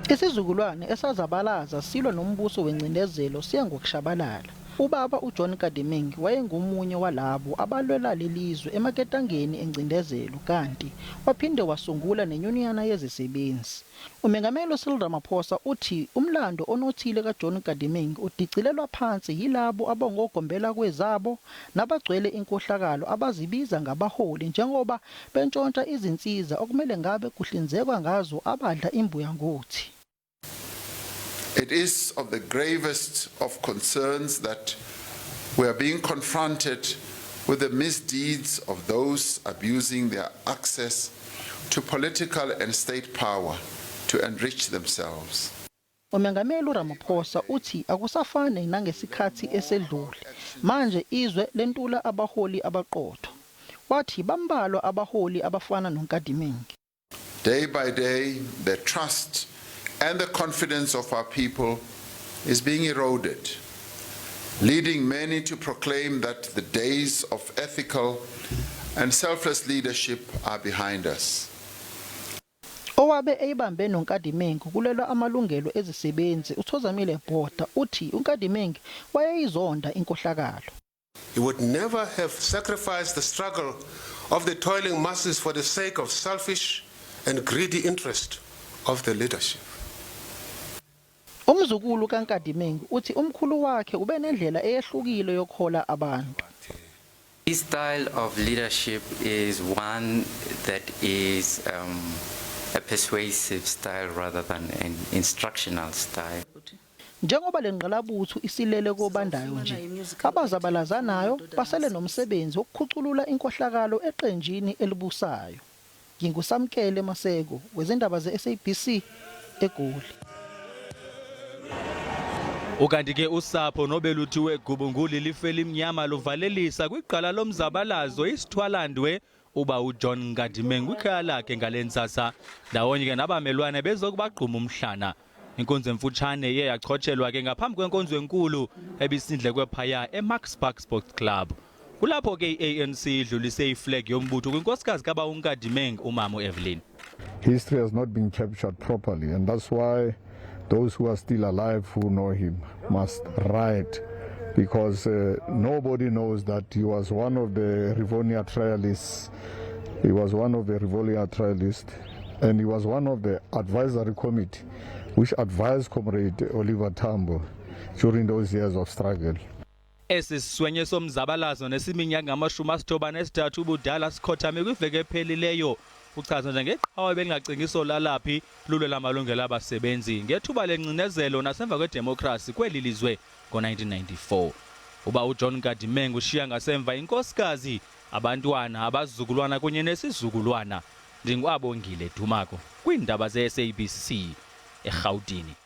Isizukulwane esazabalaza silwa nombuso wencindezelo siya ngokushabalala. uBaba uJohn Nkadimeng wayengomunye walabo abalwela lelizwe emaketangeni encindezelo kanti waphinde wasungula nenyunyana yezisebenzi. UMengameli uCyril Ramaphosa uthi umlando onothile kaJohn Nkadimeng udicilelwa phansi yilabo abangogombela kwezabo nabagcwele inkohlakalo abazibiza ngabaholi njengoba bentshontsha izinsiza okumele ngabe kuhlinzekwa ngazo abadla imbuya ngothi. It is of the gravest of concerns that we are being confronted with the misdeeds of those abusing their access to political and state power to enrich themselves. Umengameli Ramaphosa uthi akusafane nangesikhathi esedlule. Manje izwe lentula abaholi abaqotho. Wathi bambalwa abaholi abafana noNkadimeng. Day by day, the trust and the confidence of our people is being eroded, leading many to proclaim that the days of ethical and selfless leadership are behind us. Owabe eyibambe noNkadimeng kulwela amalungelo ezisebenzi uThozamile Bhoda uthi uNkadimeng wayeyizonda inkohlakalo. He would never have sacrificed the struggle of the toiling masses for the sake of selfish and greedy interest of the leadership. Umzukulu kaNkadimeng uthi umkhulu wakhe ube nendlela eyehlukile yokhola abantu. His style of leadership is one that is a persuasive style rather than an instructional style. Njengoba lengqalabutho isilele kobandayo nje abazabalazanayo basele nomsebenzi wokukhuculula inkohlakalo eqenjini elibusayo. Ngingusamkele Maseko wezindaba zeSABC eGoli. Ukanti ke usapho nobeluthiwe gubunguli lifela imnyama luvalelisa kwiqala lomzabalazo isithwalandwe uba uJohn Nkadimeng kwikhaya lakhe ngalentsasa ndawonye ke nabamelwane bezokubagquma umhlana. Inkonzo emfutshane iye yachotshelwa ke ngaphambi kwenkonzo enkulu ebisindlekwe phaya eMaxpark Sports Club. Kulapho ke iANC idlulise iflag yombutho kwinkosikazi kaba uNkadimeng umama uEvelyn. History has not been captured properly, and that's why those who are still alive who know him must write, because nobody knows that he was one of the Rivonia trialists. He was one of the Rivonia trialists, and he was one of the advisory committee which advised Comrade Oliver Tambo during those years of struggle. Esiswenye somzabalazo nesiminyaka ngamashumi-93 ubudala sikhothame kwiveki ephelileyo. Uchazwa njengeqhawe belingacingiso lalaphi lulwela amalungelo abasebenzi ngethuba lencindezelo nasemva kwedemokhrasi kweli lizwe ngo-1994. Uba uJohn Nkadimeng ushiya ngasemva inkosikazi, abantwana, abazukulwana kunye nesizukulwana. NdinguAbongile Dumako kwiindaba zeSABC eGauteng.